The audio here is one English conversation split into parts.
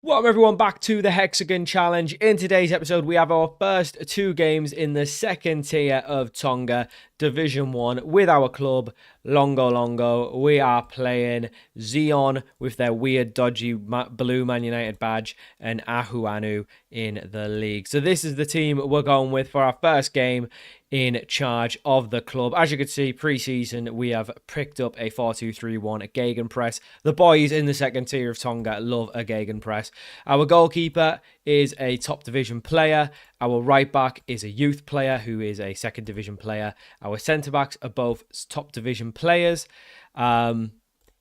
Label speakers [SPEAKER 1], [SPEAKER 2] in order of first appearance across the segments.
[SPEAKER 1] Welcome everyone back to the Hexagon Challenge. In today's episode, we have our first two games in the second tier of Tonga Division 1 with our club, Longo Longo. We are playing Zion with their weird, dodgy blue Man United badge and Ahuanu in the league. So this is the team we're going with for our first game in charge of the club. As you can see, pre-season, we have picked up a 4-2-3-1 gegenpress. The boys in the second tier of Tonga love a gegenpress. Our goalkeeper is a top division player. Our right back is a youth player who is a second division player. Our centre backs are both top division players.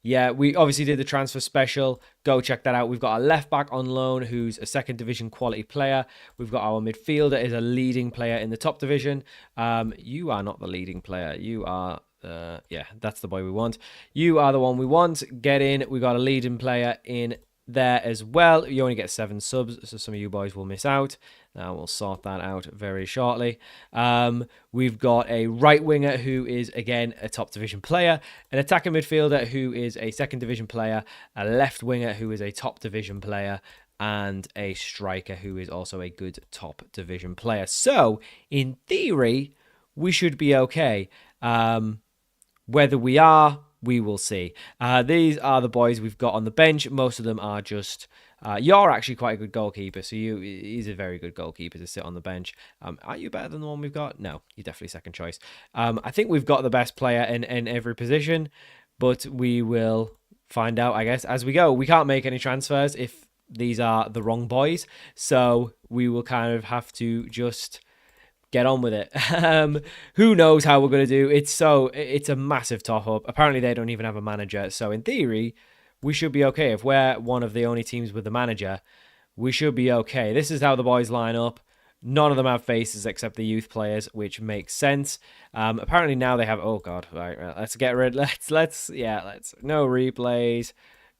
[SPEAKER 1] Yeah, we obviously did the transfer special. Go check that out. We've got a left back on loan who's a second division quality player. We've got our midfielder is a leading player in the top division. You are not the leading player. You are, yeah, that's the boy we want. You are the one we want. Get in. We got a leading player in there as well. You only get 7 subs, so some of you boys will miss out. Now we'll sort that out very shortly. We've got a right winger who is, again, a top division player, an attacking midfielder who is a second division player, a left winger who is a top division player, and a striker who is also a good top division player. So, in theory, we should be okay. Whether we are, we will see. These are the boys we've got on the bench. Most of them are just... you're actually quite a good goalkeeper, so he's a very good goalkeeper to sit on the bench. Are you better than the one we've got? No, you're definitely second choice. I think we've got the best player in every position, but we will find out, I guess, as we go. We can't make any transfers if these are the wrong boys, so we will kind of have to just... get on with it. Who knows how we're going to do? It's a massive top up. Apparently they don't even have a manager. So in theory, we should be okay. If we're one of the only teams with a manager, we should be okay. This is how the boys line up. None of them have faces except the youth players, which makes sense. Apparently now they have, oh God, right, let's get rid, let's, no replays,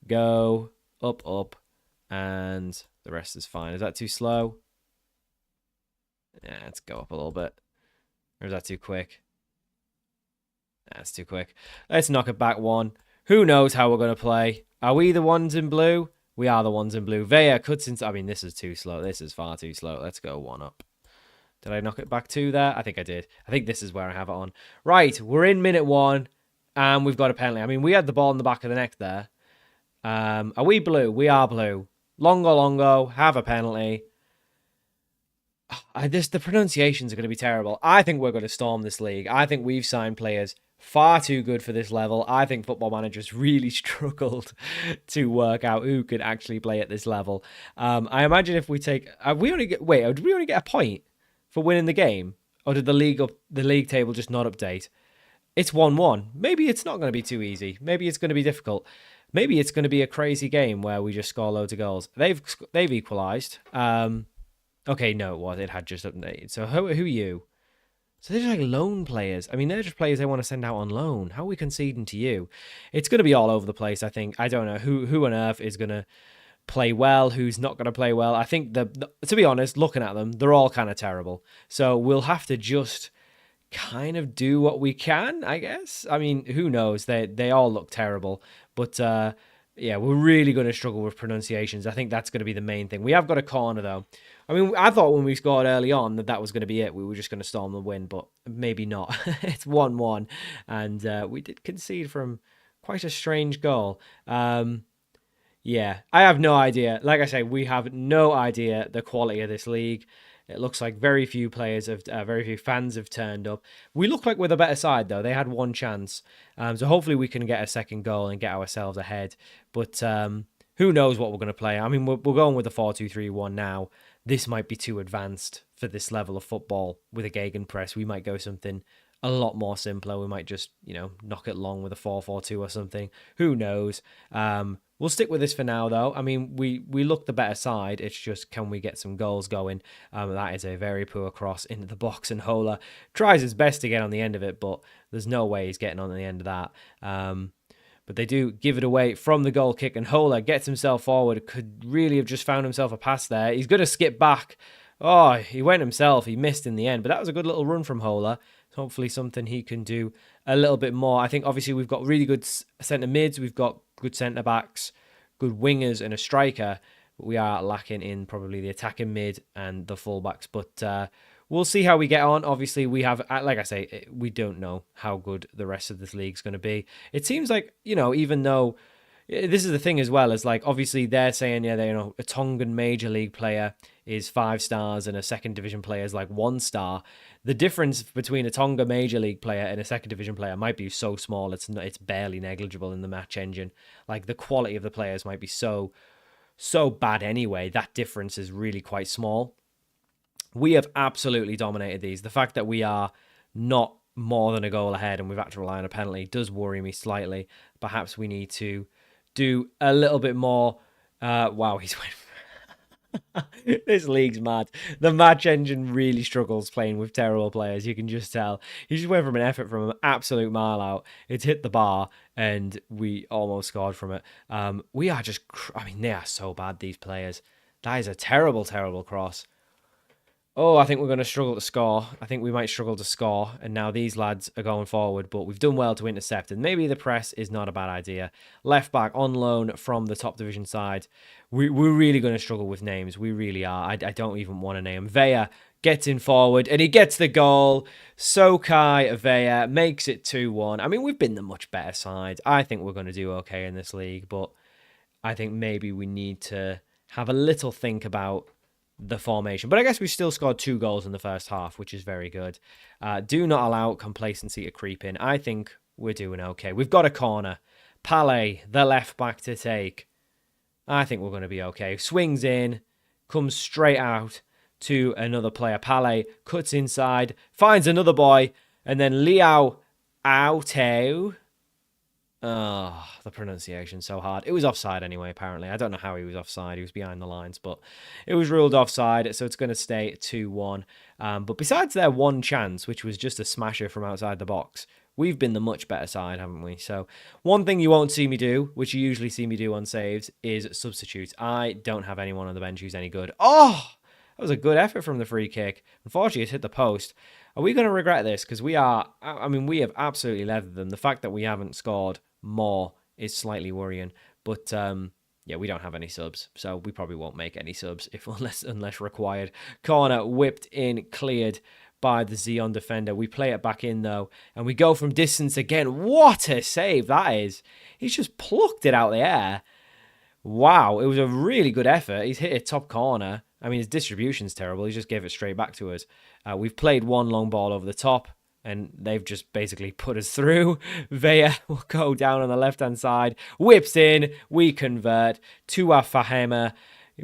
[SPEAKER 1] go, up, and the rest is fine. Is that too slow? Yeah, let's go up a little bit. Or is that too quick? That's too quick. Let's knock it back one. Who knows how we're going to play? Are we the ones in blue? We are the ones in blue. Vea cuts into... I mean, this is too slow. This is far too slow. Let's go one up. Did I knock it back 2 there? I think I did. I think this is where I have it on. Right, we're in minute 1. And we've got a penalty. I mean, we had the ball in the back of the net there. Are we blue? We are blue. Longo, have a penalty. The pronunciations are going to be terrible. I think we're going to storm this league. I think we've signed players far too good for this level. I think Football Manager's really struggled to work out who could actually play at this level. I imagine if we take... did we only get a point for winning the game? Or did the league table just not update? It's 1-1. Maybe it's not going to be too easy. Maybe it's going to be difficult. Maybe it's going to be a crazy game where we just score loads of goals. They've equalised. Okay, no, it was. It had just updated. So who are you? So they're just like loan players. I mean, they're just players they want to send out on loan. How are we conceding to you? It's going to be all over the place, I think. I don't know who on earth is going to play well, who's not going to play well. I think, to be honest, looking at them, they're all kind of terrible. So we'll have to just kind of do what we can, I guess. I mean, who knows? They all look terrible. But... yeah, we're really going to struggle with pronunciations. I think that's going to be the main thing. We have got a corner, though. I mean, I thought when we scored early on that was going to be it. We were just going to storm the win, but maybe not. It's 1-1, and we did concede from quite a strange goal. Yeah, I have no idea. Like I say, we have no idea the quality of this league. It looks like very few fans have turned up. We look like we're the better side, though. They had one chance. So hopefully we can get a second goal and get ourselves ahead. But who knows what we're going to play. I mean, we're going with the 4-2-3-1 now. This might be too advanced for this level of football with a gegenpress. We might go something a lot more simpler. We might just, knock it long with a 4-4-2 or something. Who knows? We'll stick with this for now, though. I mean, we look the better side. It's just, can we get some goals going? That is a very poor cross into the box, and Hola tries his best to get on the end of it, but there's no way he's getting on the end of that. But they do give it away from the goal kick, and Hola gets himself forward. Could really have just found himself a pass there. He's going to skip back. Oh, he went himself. He missed in the end, but that was a good little run from Hola. Hopefully something he can do a little bit more. I think obviously we've got really good centre mids. We've got good centre backs, good wingers and a striker. We are lacking in probably the attacking mid and the fullbacks, but we'll see how we get on. Obviously, we have, like I say, we don't know how good the rest of this league's going to be. It seems like, even though this is the thing as well, is like, obviously they're saying, yeah, a Tongan major league player is 5 stars and a second division player is like 1 star. The difference between a Tonga major league player and a second division player might be so small, it's barely negligible in the match engine. Like, the quality of the players might be so bad anyway. That difference is really quite small. We have absolutely dominated these. The fact that we are not more than a goal ahead and we've had to rely on a penalty does worry me slightly. Perhaps we need to do a little bit more. Wow, he's went. This league's mad. The match engine really struggles playing with terrible players. You can just tell. He just went from an effort from an absolute mile out. It's hit the bar, and we almost scored from it. We are just. They are so bad, these players. That is a terrible, terrible cross. Oh, I think we're going to struggle to score. I think we might struggle to score. And now these lads are going forward, but we've done well to intercept. And maybe the press is not a bad idea. Left back on loan from the top division side. We're really going to struggle with names. We really are. I don't even want to name him. Vea gets in forward and he gets the goal. Sokai Vea makes it 2-1. We've been the much better side. I think we're going to do okay in this league, but I think maybe we need to have a little think about the formation. But I guess we still scored 2 goals in the first half, which is very good. Do not allow complacency to creep in. I think we're doing okay. We've got a corner. Palais, the left back to take. I think we're going to be okay. Swings in, comes straight out to another player. Palais cuts inside, finds another boy, and then Liao Aoteo. Oh, the pronunciation's so hard. It was offside anyway, apparently. I don't know how he was offside. He was behind the lines, but it was ruled offside, so it's going to stay 2-1. But besides their one chance, which was just a smasher from outside the box, we've been the much better side, haven't we? So one thing you won't see me do, which you usually see me do on saves, is substitutes. I don't have anyone on the bench who's any good. Oh, that was a good effort from the free kick. Unfortunately, it's hit the post. Are we going to regret this? Because we have absolutely leathered them. The fact that we haven't scored more is slightly worrying. But yeah, we don't have any subs, so we probably won't make any subs unless required. Corner whipped in, cleared by the Xeon defender. We play it back in though, and we go from distance again. What a save that is! He's just plucked it out of the air. Wow, it was a really good effort. He's hit a top corner. His distribution's terrible. He just gave it straight back to us. We've played one long ball over the top, and they've just basically put us through. Vea will go down on the left-hand side, whips in, we convert to our Fahema,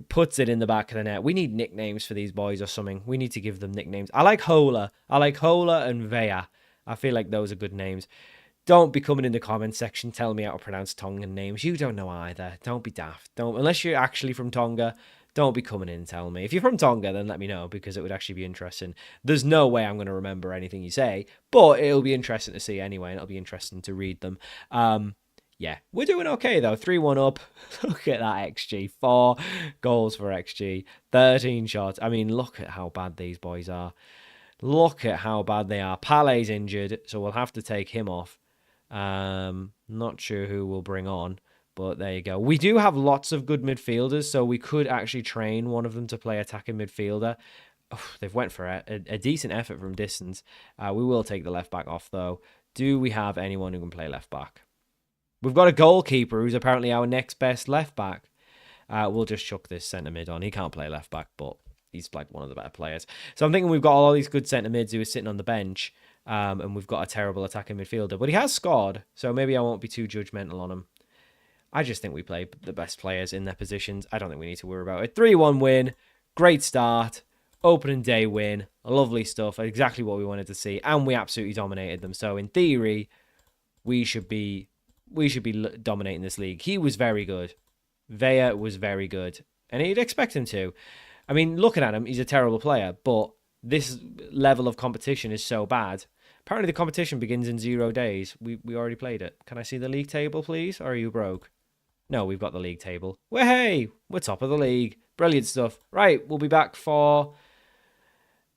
[SPEAKER 1] puts it in the back of the net. We need nicknames for these boys or something. We need to give them nicknames. I like Hola and Vea. I feel like those are good names. Don't be coming in the comment section telling me how to pronounce Tongan names. You don't know either. Don't be daft. Unless you're actually from Tonga. Don't be coming in and telling me. If you're from Tonga, then let me know, because it would actually be interesting. There's no way I'm going to remember anything you say, but it'll be interesting to see anyway, and it'll be interesting to read them. Yeah, we're doing okay, though. 3-1 up. Look at that XG. 4 goals for XG. 13 shots. Look at how bad these boys are. Look at how bad they are. Palais injured, so we'll have to take him off. Not sure who we'll bring on. But there you go. We do have lots of good midfielders, so we could actually train one of them to play attacking midfielder. Oh, they've went for a decent effort from distance. We will take the left back off, though. Do we have anyone who can play left back? We've got a goalkeeper who's apparently our next best left back. We'll just chuck this centre mid on. He can't play left back, but he's like one of the better players. So I'm thinking we've got all these good centre mids who are sitting on the bench, and we've got a terrible attacking midfielder. But he has scored, so maybe I won't be too judgmental on him. I just think we play the best players in their positions. I don't think we need to worry about it. 3-1 win. Great start. Opening day win. Lovely stuff. Exactly what we wanted to see. And we absolutely dominated them. So in theory, we should be dominating this league. He was very good. Vea was very good. And you'd expect him to. Looking at him, he's a terrible player. But this level of competition is so bad. Apparently the competition begins in 0 days. We already played it. Can I see the league table, please? Or are you broke? No, we've got the league table. Hey, we're top of the league. Brilliant stuff. Right, we'll be back for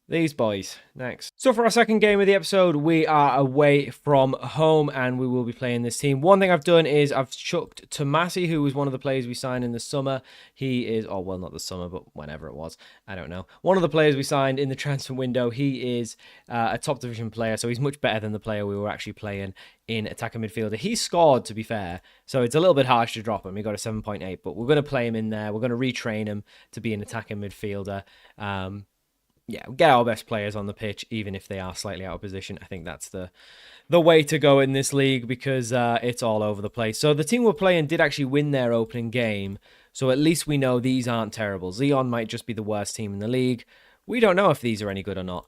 [SPEAKER 1] These boys, next. So for our second game of the episode, we are away from home and we will be playing this team. One thing I've done is I've chucked Tomasi, who was one of the players we signed in the summer. He is, oh, well, not the summer, but whenever it was. I don't know. One of the players we signed in the transfer window. He is a top division player, so he's much better than the player we were actually playing in attacking midfielder. He scored, to be fair, so it's a little bit harsh to drop him. He got a 7.8, but we're going to play him in there. We're going to retrain him to be an attacking midfielder. Yeah, get our best players on the pitch, even if they are slightly out of position. I think that's the way to go in this league because it's all over the place. So the team we're playing did actually win their opening game, so at least we know these aren't terrible. Xeon might just be the worst team in the league. We don't know if these are any good or not.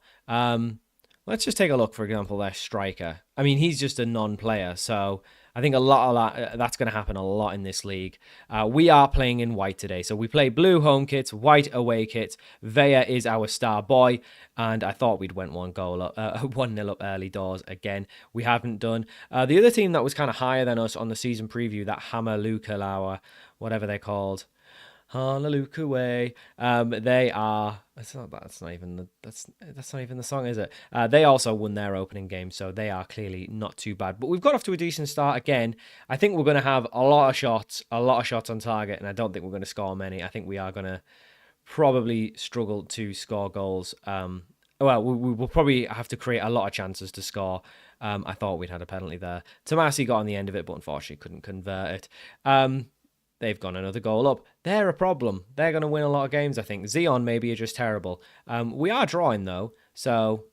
[SPEAKER 1] Let's just take a look, for example, their striker. I mean, he's just a non-player, so I think a lot of that's going to happen a lot in this league. We are playing in white today. So we play blue home kits, white away kits. Vea is our star boy. And I thought we'd went 1-0 up early doors again. We haven't done. The other team that was kind of higher than us on the season preview, that Hammer Lukalauer, whatever they're called. Hallelujah way. They are. That's not even the song, is it? They also won their opening game, so they are clearly not too bad. But we've got off to a decent start again. I think we're going to have a lot of shots on target, and I don't think we're going to score many. I think we are going to probably struggle to score goals. Well, we will probably have to create a lot of chances to score. I thought we'd had a penalty there. Tomasi got on the end of it, but unfortunately couldn't convert it. They've gone another goal up. They're a problem. They're going to win a lot of games, I think. Xeon maybe are just terrible. We are drawing, though, so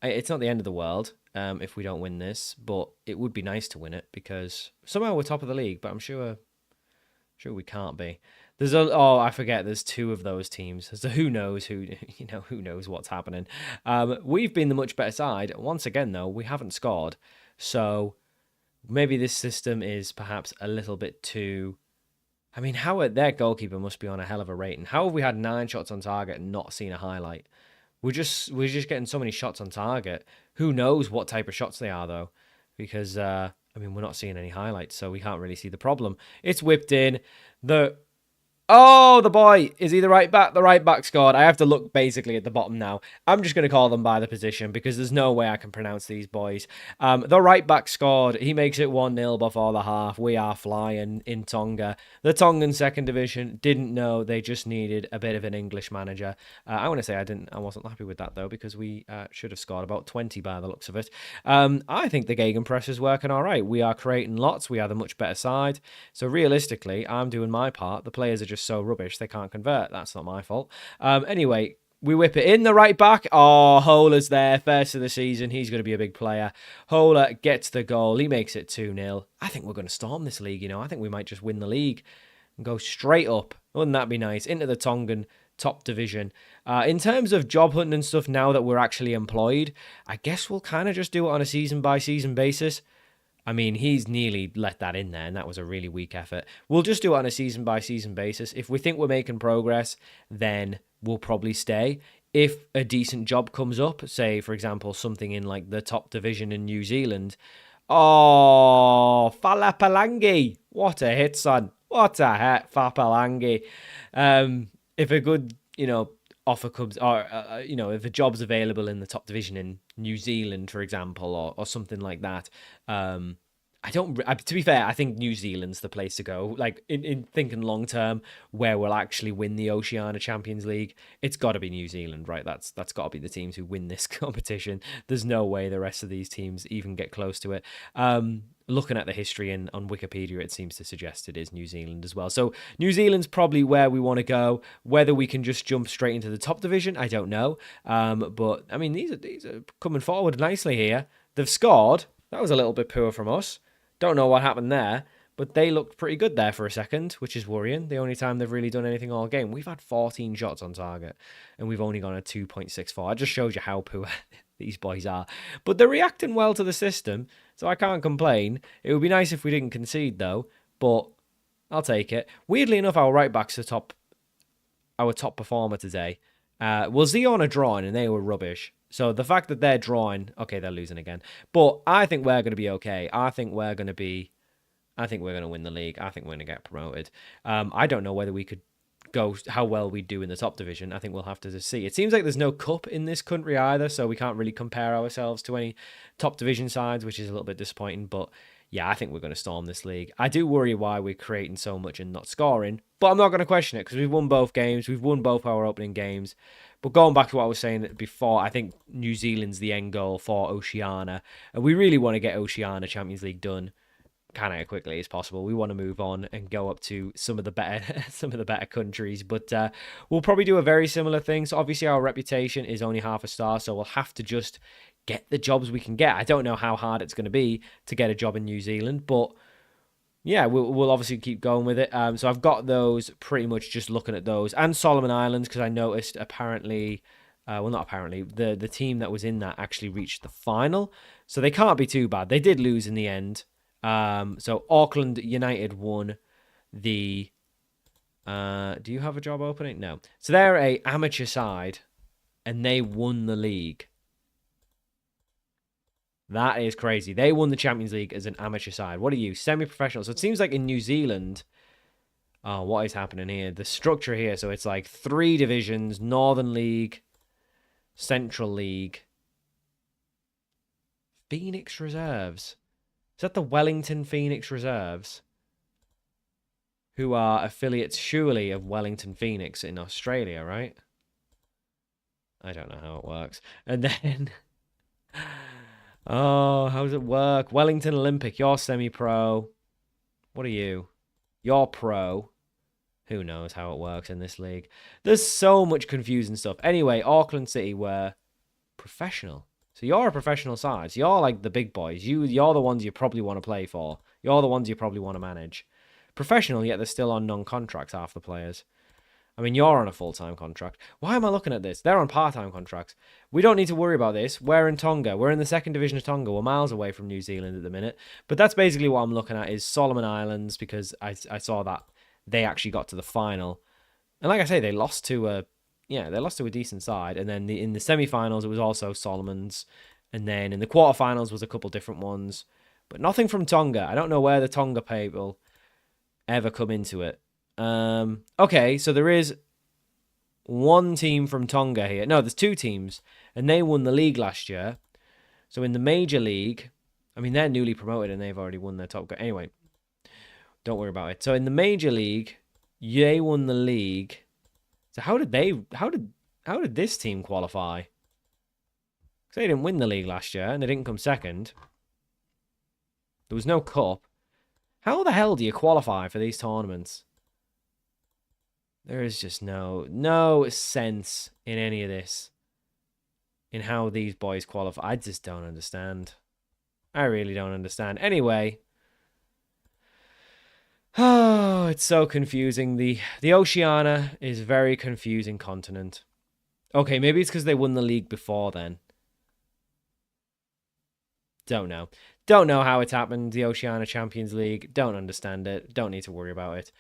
[SPEAKER 1] it's not the end of the world if we don't win this, but it would be nice to win it because somehow we're top of the league, but I'm sure we can't be. I forget, there's two of those teams. So who knows who knows what's happening. We've been the much better side. Once again, though, we haven't scored, so maybe this system is perhaps a little bit too... I mean, their goalkeeper must be on a hell of a rating. How have we had 9 shots on target and not seen a highlight? We're just getting so many shots on target. Who knows what type of shots they are, though? Because, we're not seeing any highlights, so we can't really see the problem. It's whipped in. The boy! Is he the right back? The right back scored. I have to look basically at the bottom now. I'm just going to call them by the position because there's no way I can pronounce these boys. The right back scored. He makes it 1-0 before the half. We are flying in Tonga. The Tongan second division didn't know. They just needed a bit of an English manager. I want to say I wasn't happy with that though because we should have scored about 20 by the looks of it. I think the gegenpress is working all right. We are creating lots. We are the much better side. So realistically, I'm doing my part. The players are just so rubbish they can't convert. That's not my fault. Anyway, we whip it in. The right back. Oh, Holer's there. First of the season. He's going to be a big player. Holer gets the goal. He makes it 2-0. I think we're going to storm this league, I think we might just win the league and go straight up. Wouldn't that be nice? Into the Tongan top division. In terms of job hunting and stuff, now that we're actually employed, I guess we'll kind of just do it on a season-by-season basis. I mean, he's nearly let that in there, and that was a really weak effort. We'll just do it on a season-by-season basis. If we think we're making progress, then we'll probably stay. If a decent job comes up, say, for example, something in like the top division in New Zealand. Oh, Falapalangi. What a hit, son. What a hit, Falapalangi. If a good, offer comes, or if a job's available in the top division in New Zealand, for example, or something like that, to be fair, I think New Zealand's the place to go. Like in thinking long term, where we'll actually win the Oceania Champions League, it's got to be New Zealand, right? That's got to be the teams who win this competition. There's no way the rest of these teams even get close to it. Looking at the history on Wikipedia, it seems to suggest it is New Zealand as well. So New Zealand's probably where we want to go. Whether we can just jump straight into the top division, I don't know. But I mean, these are coming forward nicely here. They've scored. That was a little bit poor from us. Don't know what happened there, but they looked pretty good there for a second, which is worrying. The only time they've really done anything all game. We've had 14 shots on target, and we've only gone a 2.64. It just shows you how poor these boys are. But they're reacting well to the system, so I can't complain. It would be nice if we didn't concede, though, but I'll take it. Weirdly enough, our right back's our top performer today. Xeon are drawing, and they were rubbish. So the fact that they're drawing, okay, they're losing again. But I think we're going to be okay. I think we're going to win the league. I think we're going to get promoted. I don't know whether we could go how well we do in the top division. I think we'll have to see. It seems like there's no cup in this country either, so we can't really compare ourselves to any top division sides, which is a little bit disappointing. But yeah, I think we're going to storm this league. I do worry why we're creating so much and not scoring, but I'm not going to question it because we've won both games. We've won both our opening games. But going back to what I was saying before, I think New Zealand's the end goal for Oceania, and we really want to get Oceania Champions League done kind of quickly as possible. We want to move on and go up to some of the better countries, but we'll probably do a very similar thing. So obviously our reputation is only half a star, so we'll have to just get the jobs we can get. I don't know how hard it's going to be to get a job in New Zealand, but yeah, we'll obviously keep going with it. So I've got those pretty much just looking at those, and Solomon Islands, because I noticed apparently, well, not apparently, the team that was in that actually reached the final, so they can't be too bad. They did lose in the end. So Auckland United won the, do you have a job opening? No. So they're a amateur side and they won the league. That is crazy. They won the Champions League as an amateur side. What are you? Semi-professional. So it seems like in New Zealand, oh, what is happening here? The structure here. So it's like 3 divisions, Northern League, Central League, Phoenix Reserves. Is that the Wellington Phoenix Reserves? Who are affiliates, surely, of Wellington Phoenix in Australia, right? I don't know how it works. And then... oh, how does it work? Wellington Olympic, you're semi-pro. What are you? You're pro. Who knows how it works in this league? There's so much confusing stuff. Anyway, Auckland City were professional. So you're a professional side. So you're like the big boys. You're the ones you probably want to play for. You're the ones you probably want to manage. Professional, yet they're still on non-contracts, half the players. I mean, you're on a full-time contract. Why am I looking at this? They're on part-time contracts. We don't need to worry about this. We're in Tonga. We're in the second division of Tonga. We're miles away from New Zealand at the minute. But that's basically what I'm looking at is Solomon Islands, because I saw that they actually got to the final. And like I say, they lost to a decent side. And then in the semi-finals, it was also Solomon's. And then in the quarterfinals was a couple different ones. But nothing from Tonga. I don't know where the Tonga people ever come into it. Okay, so there is one team from Tonga here. No, there's 2 teams. And they won the league last year. So in the major league, I mean, they're newly promoted and they've already won their top game. Anyway, don't worry about it. So in the major league, they won the league. So how did this team qualify? Because they didn't win the league last year and they didn't come second. There was no cup. How the hell do you qualify for these tournaments? There is just no sense in any of this. In how these boys qualify. I just don't understand. I really don't understand. Anyway. Oh, it's so confusing. The Oceania is a very confusing continent. Okay, maybe it's because they won the league before then. Don't know. Don't know how it's happened. The Oceania Champions League. Don't understand it. Don't need to worry about it.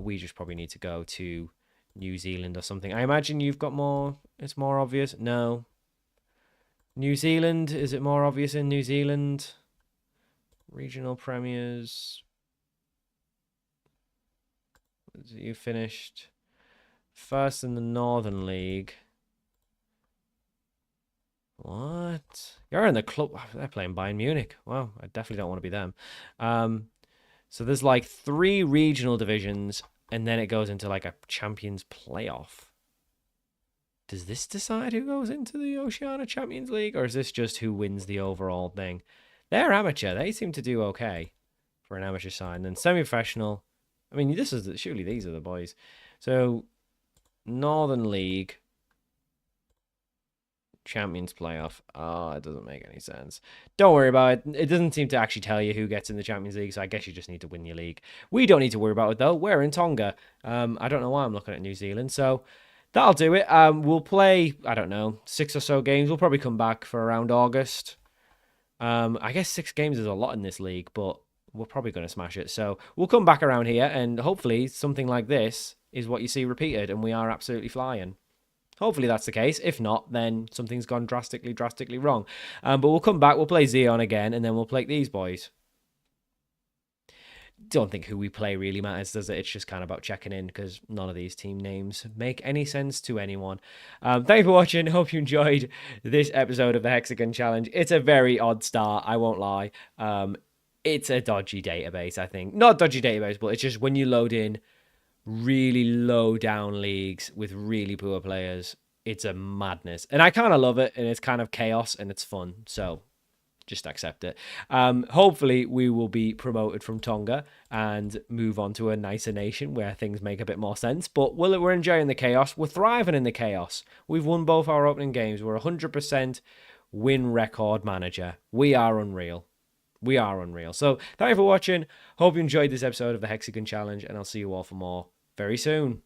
[SPEAKER 1] We just probably need to go to New Zealand or something. I imagine you've got more. It's more obvious. No. New Zealand. Is it more obvious in New Zealand? Regional premiers. You finished first in the Northern League. What? You're in the club. They're playing Bayern Munich. Wow, I definitely don't want to be them. So there's like 3 regional divisions, and then it goes into like a Champions playoff. Does this decide who goes into the Oceania Champions League, or is this just who wins the overall thing? They're amateur. They seem to do okay for an amateur side. And then semi-professional. I mean, surely these are the boys. So Northern League. Champions playoff. Oh, it doesn't make any sense. Don't worry about it. It doesn't seem to actually tell you who gets in the Champions League, so I guess you just need to win your league. We don't need to worry about it, though. We're in Tonga. I don't know why I'm looking at New Zealand, so that'll do it. We'll play, I don't know, 6 or so games. We'll probably come back for around August. I guess 6 games is a lot in this league, but we're probably going to smash it. So we'll come back around here, and hopefully something like this is what you see repeated, and we are absolutely flying. Hopefully that's the case. If not, then something's gone drastically wrong. But we'll come back, we'll play Xeon again, and then we'll play these boys. don't think who we play really matters, does it? It's just kind of about checking in because none of these team names make any sense to anyone. Thank you for watching. Hope you enjoyed this episode of the Hexagon Challenge. It's a very odd start, I won't lie. It's a dodgy database, I think. Not dodgy database, but it's just when you load in really low down leagues with really poor players, it's a madness. And I kind of love it, and it's kind of chaos, and it's fun. So just accept it. Hopefully we will be promoted from Tonga and move on to a nicer nation where things make a bit more sense. But we're enjoying the chaos. We're thriving in the chaos. We've won both our opening games. We're 100% win record manager. We are unreal. We are unreal. So thank you for watching. Hope you enjoyed this episode of the Hexagon Challenge, and I'll see you all for more very soon.